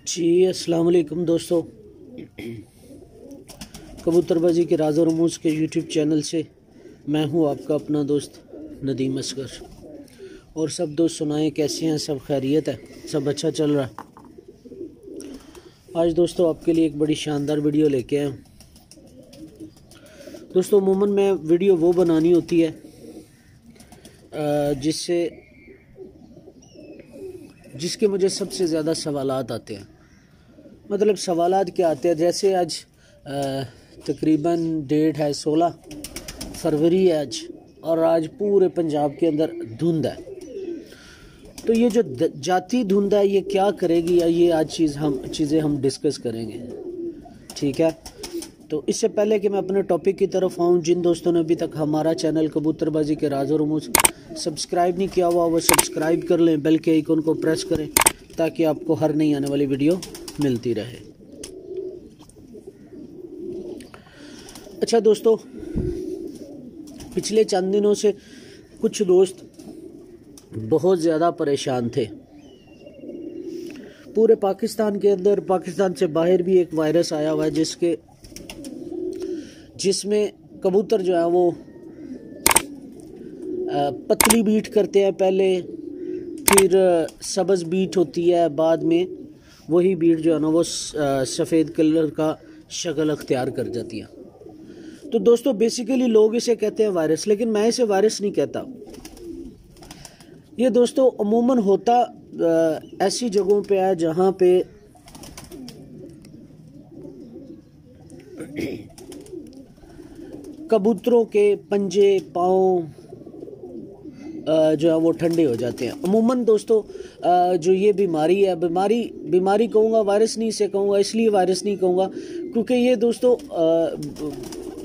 जी अस्सलाम वालेकुम दोस्तों। कबूतरबाजी के राज और रमूज़ के यूट्यूब चैनल से मैं हूं आपका अपना दोस्त नदीम असगर। और सब दोस्त सुनाएं, कैसे हैं? सब खैरियत है? सब अच्छा चल रहा है? आज दोस्तों आपके लिए एक बड़ी शानदार वीडियो लेके आया हूं। दोस्तों अमूमन मैं वीडियो वो बनानी होती है जिसके मुझे सबसे ज़्यादा सवालात आते हैं। मतलब सवालात क्या आते हैं, जैसे आज तकरीबन डेट है 16 फरवरी है आज, और आज पूरे पंजाब के अंदर धुंध है। तो ये जो जाती धुंध है ये क्या करेगी, या ये आज चीज़ें हम डिस्कस करेंगे, ठीक है। तो इससे पहले कि मैं अपने टॉपिक की तरफ आऊँ, जिन दोस्तों ने अभी तक हमारा चैनल कबूतरबाजी के राज और रमूज़ सब्सक्राइब नहीं किया हुआ वो सब्सक्राइब कर लें, बेल के आइकन को प्रेस करें ताकि आपको हर नई आने वाली वीडियो मिलती रहे। अच्छा दोस्तों, पिछले चंद दिनों से कुछ दोस्त बहुत ज़्यादा परेशान थे। पूरे पाकिस्तान के अंदर, पाकिस्तान से बाहर भी एक वायरस आया हुआ है जिसमें कबूतर जो है वो पतली बीट करते हैं पहले, फिर सब्ज़ बीट होती है, बाद में वही बीट जो है ना वो सफ़ेद कलर का शक्ल अख्तियार कर जाती है। तो दोस्तों बेसिकली लोग इसे कहते हैं वायरस, लेकिन मैं इसे वायरस नहीं कहता। ये दोस्तों अमूमन होता ऐसी जगहों पे है जहाँ पे कबूतरों के पंजे पाँव जो है वो ठंडे हो जाते हैं। अमूमन दोस्तों जो ये बीमारी है, बीमारी कहूँगा, वायरस नहीं इसे कहूँगा। इसलिए वायरस नहीं कहूँगा क्योंकि ये दोस्तों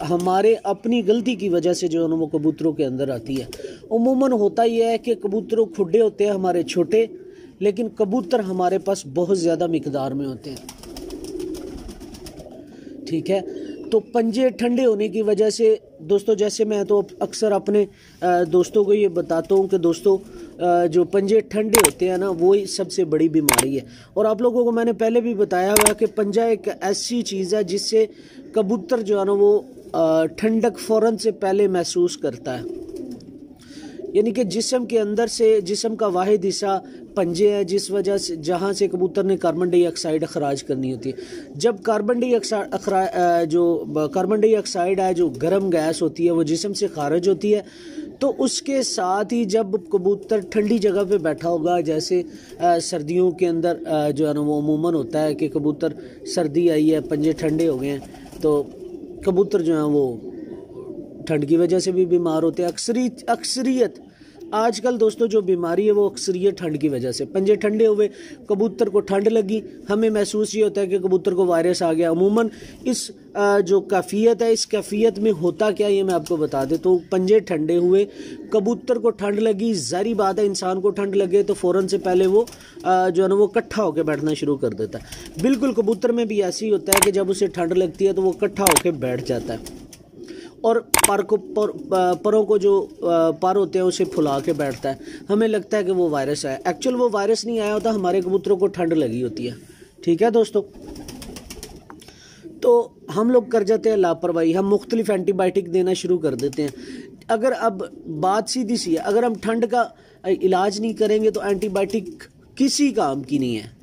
हमारे अपनी गलती की वजह से जो है ना वो कबूतरों के अंदर आती है। अमूमन होता यह है कि कबूतरों खुडे होते हैं हमारे छोटे, लेकिन कबूतर हमारे पास बहुत ज़्यादा मिकदार में होते हैं, ठीक है। तो पंजे ठंडे होने की वजह से दोस्तों, जैसे मैं तो अक्सर अपने दोस्तों को ये बताता हूँ कि दोस्तों जो पंजे ठंडे होते हैं ना वो ही सबसे बड़ी बीमारी है। और आप लोगों को मैंने पहले भी बताया हुआ है कि पंजा एक ऐसी चीज़ है जिससे कबूतर जो है ना वो ठंडक फ़ौरन से पहले महसूस करता है। यानी कि जिस्म के अंदर से, जिस्म का वाहिद हिस्सा पंजे है, जिस वजह से जहाँ से कबूतर ने कार्बन डाइऑक्साइड अखराज करनी होती है। जब कार्बन डाइऑक्साइड है जो गर्म गैस होती है वो जिस्म से खारिज होती है, तो उसके साथ ही जब कबूतर ठंडी जगह पे बैठा होगा, जैसे सर्दियों के अंदर जो है ना वो अमूमन होता है कि कबूतर सर्दी आई है, पंजे ठंडे हो गए हैं, तो कबूतर जो है वो ठंड की वजह से भी बीमार होते हैं। अक्सरियत आजकल दोस्तों जो बीमारी है वो अक्सरियत ठंड की वजह से। पंजे ठंडे हुए, कबूतर को ठंड लगी, हमें महसूस ये होता है कि कबूतर को वायरस आ गया। अमूमन इस जो कैफियत है, इस कैफियत में होता क्या ये मैं आपको बता दें। तो पंजे ठंडे हुए, कबूतर को ठंड लगी, ज़ाहिर बात है इंसान को ठंड लगे तो फ़ौरन से पहले वो जो है ना वो इकट्ठा होकर बैठना शुरू कर देता है। बिल्कुल कबूतर में भी ऐसे ही होता है कि जब उसे ठंड लगती है तो वो इकट्ठा होकर बैठ जाता है और परों को जो पर होते हैं उसे फुला के बैठता है। हमें लगता है कि वो वायरस है, एक्चुअल वो वायरस नहीं आया होता, हमारे कबूतरों को ठंड लगी होती है, ठीक है दोस्तों। तो हम लोग कर जाते हैं लापरवाही, हम मुख्तलिफ एंटीबायोटिक देना शुरू कर देते हैं। अगर अब बात सीधी सी है, अगर हम ठंड का इलाज नहीं करेंगे तो एंटीबायोटिक किसी काम की नहीं है।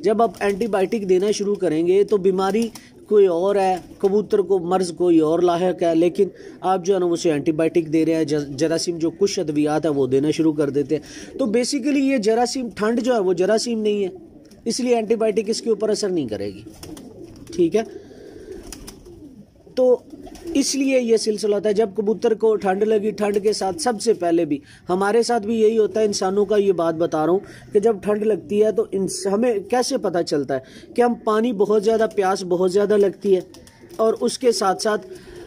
जब आप एंटीबायोटिक देना शुरू करेंगे तो बीमारी कोई और है, कबूतर को मर्ज़ कोई और लायक है, लेकिन आप जो है ना उसे एंटीबायोटिक दे रहे हैं। जरासीम जो कुछ अद्वियात है वो देना शुरू कर देते हैं। तो बेसिकली ये जरासीम, ठंड जो है वो जरासीम नहीं है, इसलिए एंटीबायोटिक इसके ऊपर असर नहीं करेगी, ठीक है। तो इसलिए ये सिलसिला होता है, जब कबूतर को ठंड लगी, ठंड के साथ सबसे पहले भी हमारे साथ भी यही होता है, इंसानों का ये बात बता रहा हूँ कि जब ठंड लगती है तो हमें कैसे पता चलता है कि हम पानी बहुत ज़्यादा, प्यास बहुत ज़्यादा लगती है, और उसके साथ साथ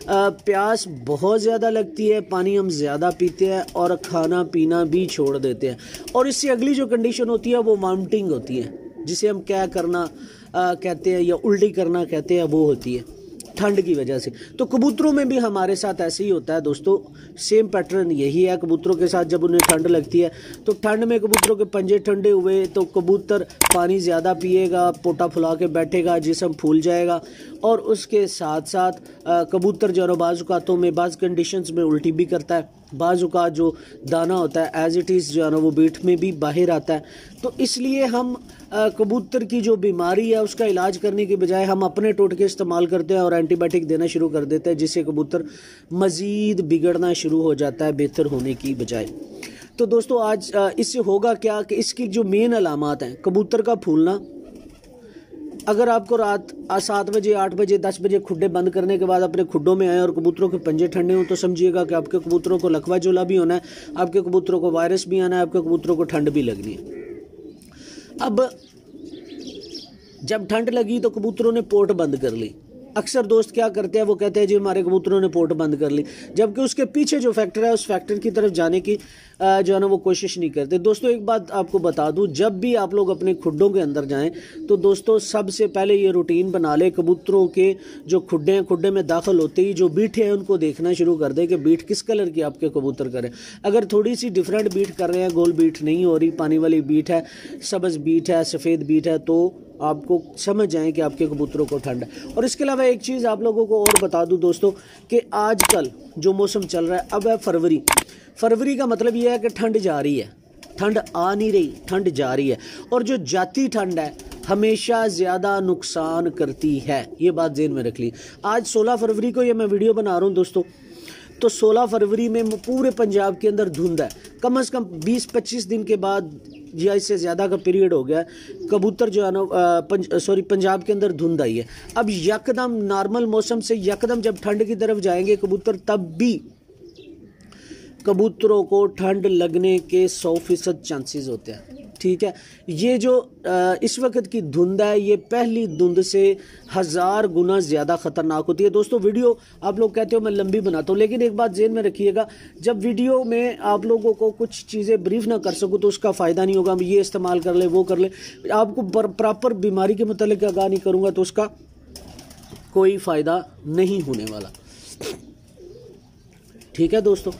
प्यास बहुत ज़्यादा लगती है, पानी हम ज़्यादा पीते हैं और खाना पीना भी छोड़ देते हैं। और इससे अगली जो कंडीशन होती है वो वॉमिटिंग होती है, जिसे हम क्या करना कहते हैं या उल्टी करना कहते हैं, वो होती है। ठंड की वजह से। तो कबूतरों में भी हमारे साथ ऐसे ही होता है दोस्तों, सेम पैटर्न यही है। कबूतरों के साथ जब उन्हें ठंड लगती है तो ठंड में कबूतरों के पंजे ठंडे हुए तो कबूतर पानी ज़्यादा पिएगा, पोटा फुला के बैठेगा, जिस्म फूल जाएगा, और उसके साथ साथ कबूतर जो है बाज़ औक़ातों में बाज़ कंडीशंस में उल्टी भी करता है, बाज़ औक़ात जो दाना होता है एज इट इज़ जो है ना वो बीट में भी बाहर आता है। तो इसलिए हम कबूतर की जो बीमारी है उसका इलाज करने के बजाय हम अपने टोटके इस्तेमाल करते हैं और एंटीबायोटिक देना शुरू कर देते हैं, जिससे कबूतर मज़ीद बिगड़ना शुरू हो जाता है बेहतर होने की बजाय। तो दोस्तों आज इससे होगा क्या कि इसकी जो मेन अलामात हैं, कबूतर का फूलना। अगर आपको रात 7 बजे 8 बजे 10 बजे खुड्डे बंद करने के बाद अपने खुड्डों में आए और कबूतरों के पंजे ठंडे हों तो समझिएगा कि आपके कबूतरों को लकवा जोला भी होना है, आपके कबूतरों को वायरस भी आना है, आपके कबूतरों को ठंड भी लगनी है। अब जब ठंड लगी तो कबूतरों ने पोर्ट बंद कर ली। अक्सर दोस्त क्या करते हैं, वो कहते हैं जी हमारे कबूतरों ने पोर्ट बंद कर ली, जबकि उसके पीछे जो फैक्टर है उस फैक्टर की तरफ जाने की जो है ना वो कोशिश नहीं करते। दोस्तों एक बात आपको बता दूं, जब भी आप लोग अपने खुड्डों के अंदर जाएं तो दोस्तों सबसे पहले ये रूटीन बना ले, कबूतरों के जो खुड्डे हैं, खुड्डे में दाखिल होते ही जो बीट है उनको देखना शुरू कर दे कि बीट किस कलर की आपके कबूतर करें। अगर थोड़ी सी डिफरेंट बीट कर रहे हैं, गोल बीट नहीं हो रही, पानी वाली बीट है, सब्ज़ बीट है, सफ़ेद बीट है, तो आपको समझ जाएं कि आपके कबूतरों को ठंड है। और इसके अलावा एक चीज़ आप लोगों को और बता दूं दोस्तों कि आजकल जो मौसम चल रहा है, अब है फरवरी का मतलब यह है कि ठंड जा रही है, ठंड आ नहीं रही, ठंड जा रही है। और जो जाती ठंड है हमेशा ज़्यादा नुकसान करती है, ये बात ज़हन में रख ली। आज 16 फरवरी को ये मैं वीडियो बना रहा हूँ दोस्तों, तो 16 फरवरी में पूरे पंजाब के अंदर धुंध है। कम से कम 20-25 दिन के बाद या इससे ज़्यादा का पीरियड हो गया, कबूतर जो है ना पंजाब के अंदर धुंध आई है। अब यकदम नॉर्मल मौसम से यकदम जब ठंड की तरफ जाएंगे कबूतर, तब भी कबूतरों को ठंड लगने के 100% चांसेस होते हैं। ठीक है, ये जो इस वक्त की धुंध है ये पहली धुंध से 1000 गुना ज़्यादा ख़तरनाक होती है। दोस्तों वीडियो आप लोग कहते हो मैं लंबी बनाता हूँ, लेकिन एक बात ज़हन में रखिएगा, जब वीडियो में आप लोगों को कुछ चीज़ें ब्रीफ ना कर सकूँ तो उसका फ़ायदा नहीं होगा। ये इस्तेमाल कर ले, वो कर ले, आपको प्रॉपर बीमारी के मतलब आगाह नहीं करूँगा तो उसका कोई फ़ायदा नहीं होने वाला। ठीक है दोस्तों,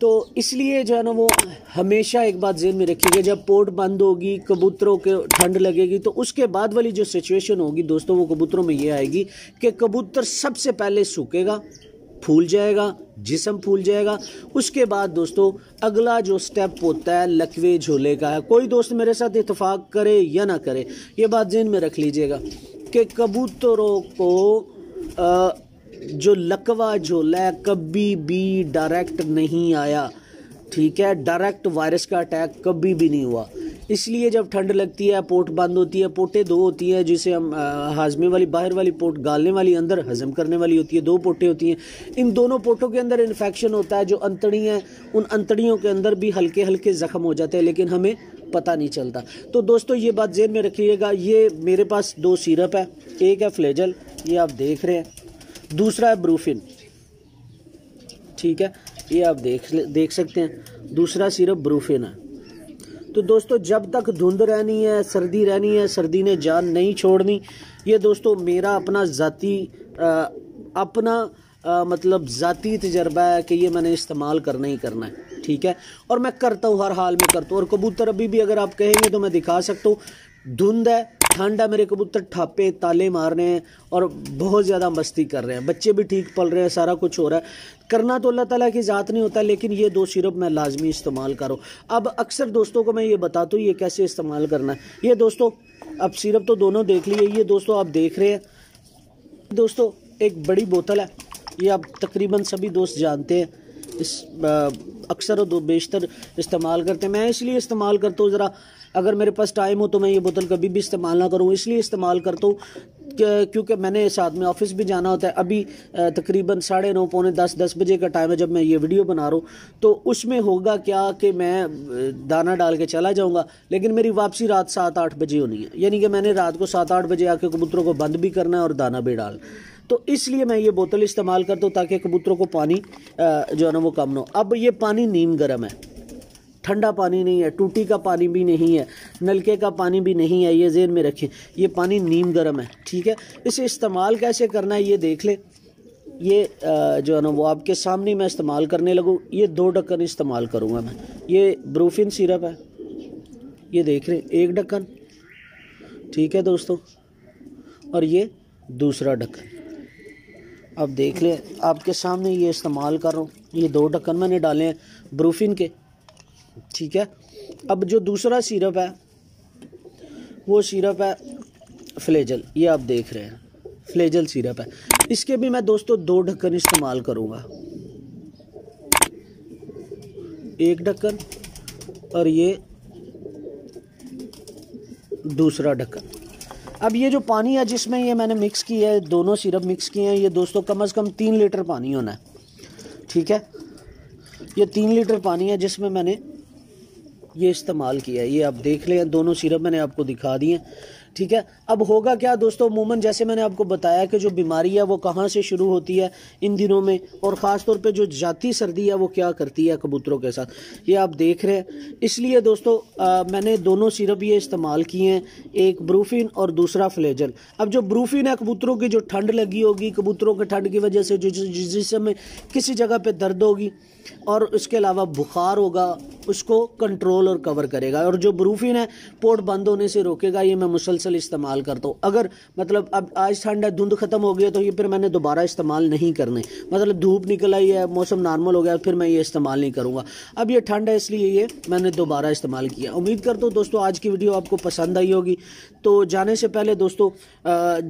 तो इसलिए जो है ना वो हमेशा एक बात ज़हन में रखिएगा, जब पोर्ट बंद होगी, कबूतरों के ठंड लगेगी, तो उसके बाद वाली जो सिचुएशन होगी दोस्तों वो कबूतरों में ये आएगी कि कबूतर सबसे पहले सूखेगा, फूल जाएगा, जिस्म फूल जाएगा। उसके बाद दोस्तों अगला जो स्टेप होता है लकवे झोले का है। कोई दोस्त मेरे साथ इत्तेफाक करे या ना करे, ये बात ज़हन में रख लीजिएगा कि कबूतरों को जो लकवा झोला है कभी भी डायरेक्ट नहीं आया। ठीक है, डायरेक्ट वायरस का अटैक कभी भी नहीं हुआ। इसलिए जब ठंड लगती है पोट बंद होती है, पोटें 2 होती हैं, जिसे हम हाजमे वाली बाहर वाली पोट गालने वाली, अंदर हजम करने वाली होती है, 2 पोटें होती हैं। इन दोनों पोटों के अंदर इन्फेक्शन होता है, जो अंतड़ी हैं उन अंतड़ियों के अंदर भी हल्के हल्के ज़ख्म हो जाते हैं, लेकिन हमें पता नहीं चलता। तो दोस्तों ये बात ज़हन में रखिएगा। ये मेरे पास 2 सिरप है, एक है फ्लेजल, ये आप देख रहे हैं, दूसरा है ब्रूफिन। ठीक है, ये आप देख सकते हैं, दूसरा सिरप ब्रूफिन है। तो दोस्तों जब तक धुंध रहनी है, सर्दी रहनी है, सर्दी ने जान नहीं छोड़नी। ये दोस्तों मेरा अपना मतलब ज़ाती तजर्बा है कि ये मैंने इस्तेमाल करना ही करना है। ठीक है, और मैं करता हूँ, हर हाल में करता हूँ। और कबूतर अभी भी अगर आप कहेंगे तो मैं दिखा सकता हूँ, धुंध है, ठंड है, मेरे कबूतर ठापे ताले मार रहे हैं और बहुत ज़्यादा मस्ती कर रहे हैं, बच्चे भी ठीक पल रहे हैं, सारा कुछ हो रहा है। करना तो अल्लाह ताला की ज़ात नहीं होता, लेकिन ये 2 सिरप मैं लाजमी इस्तेमाल करूँ। अब अक्सर दोस्तों को मैं ये बताता हूँ ये कैसे इस्तेमाल करना है। ये दोस्तों अब सिरप तो दोनों देख लिए, ये दोस्तों आप देख रहे हैं दोस्तों एक बड़ी बोतल है, ये आप तकरीबन सभी दोस्त जानते हैं, इस अक्सर और बेशतर इस्तेमाल करते हैं। मैं इसलिए इस्तेमाल करता हूँ, ज़रा अगर मेरे पास टाइम हो तो मैं ये बोतल कभी भी इस्तेमाल ना करूँ, इसलिए इस्तेमाल करता हूँ क्योंकि मैंने साथ में ऑफिस भी जाना होता है। अभी तकरीबन 9:30 पौने 10 बजे का टाइम है जब मैं ये वीडियो बना रहा हूँ। तो उसमें होगा क्या कि मैं दाना डाल के चला जाऊँगा, लेकिन मेरी वापसी रात 7-8 बजे होनी है, यानी कि मैंने रात को 7-8 बजे आके कबूतरों को बंद भी करना है और दाना भी डाल। तो इसलिए मैं ये बोतल इस्तेमाल करता हूँ ताकि कबूतरों को पानी जो है ना वो कम ना हो। अब ये पानी नीम गर्म है, ठंडा पानी नहीं है, टूटी का पानी भी नहीं है, नलके का पानी भी नहीं है, ये ज़हन में रखें। ये पानी नीम गर्म है, ठीक है। इसे इस्तेमाल कैसे करना है ये देख लें। ये जो है ना वो आपके सामने मैं इस्तेमाल करने लगूँ। ये 2 ढक्कन इस्तेमाल करूँगा मैं। ये ब्रूफिन सिरप है, ये देख रहे हैं, 1 ढक्कन, ठीक है दोस्तों, और ये दूसरा ढक्कन। अब देख लें, आपके सामने ये इस्तेमाल कर रहा हूँ। ये 2 ढक्कन मैंने डाले हैं ब्रूफिन के, ठीक है। अब जो दूसरा सिरप है वो सिरप है फ्लेजल, ये आप देख रहे हैं फ्लेजल सिरप है। इसके भी मैं दोस्तों 2 ढक्कन इस्तेमाल करूँगा, 1 ढक्कन और ये दूसरा ढक्कन। अब ये जो पानी है जिसमें ये मैंने मिक्स किया है, दोनों सिरप मिक्स किए हैं, ये दोस्तों कम से कम 3 लीटर पानी होना है, ठीक है। ये 3 लीटर पानी है जिसमें मैंने ये इस्तेमाल किया है। ये आप देख लें, दोनों सिरप मैंने आपको दिखा दिए, ठीक है। अब होगा क्या दोस्तों, अमूमन जैसे मैंने आपको बताया कि जो बीमारी है वो कहाँ से शुरू होती है इन दिनों में, और ख़ास तौर पे जो जाती सर्दी है वो क्या करती है कबूतरों के साथ, ये आप देख रहे हैं। इसलिए दोस्तों मैंने दोनों सिरप ये इस्तेमाल किए हैं, एक ब्रूफिन और दूसरा फ्लेजल। अब जो ब्रूफिन है, कबूतरों की जो ठंड लगी होगी, कबूतरों के ठंड की वजह से जो जिस्म में किसी जगह पर दर्द होगी और उसके अलावा बुखार होगा, उसको कंट्रोल और कवर करेगा। और जो ब्रूफिन है पोर्ट बंद होने से रोकेगा। ये मैं मुसलसल इस्तेमाल करता हूँ। अगर मतलब अब आज ठंड है, धुंध खत्म हो गई है, तो ये फिर मैंने दोबारा इस्तेमाल नहीं करने, मतलब धूप निकल आई है, मौसम नॉर्मल हो गया, फिर मैं ये इस्तेमाल नहीं करूँगा। अब ये ठंड है इसलिए ये मैंने दोबारा इस्तेमाल किया। उम्मीद करता हूँ दोस्तों आज की वीडियो आपको पसंद आई होगी। तो जाने से पहले दोस्तों,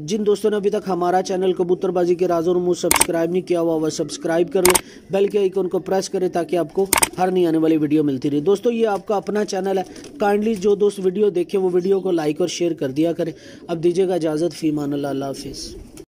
जिन दोस्तों ने अभी तक हमारा चैनल कबूतरबाजी के राज़ और रूमूज़ सब्सक्राइब नहीं किया हुआ, वह सब्सक्राइब कर लें, बेल के आइकन को प्रेस करें ताकि आपको हर नई आने वाली वीडियो मिलती रहे। दोस्तों ये आपका अपना चैनल है, काइंडली जो दोस्त वीडियो देखे वो वीडियो को लाइक और शेयर कर दिया करें। अब दीजिएगा इजाज़त, फ़ी अमान अल्लाह, अल्लाह हाफ़िज़।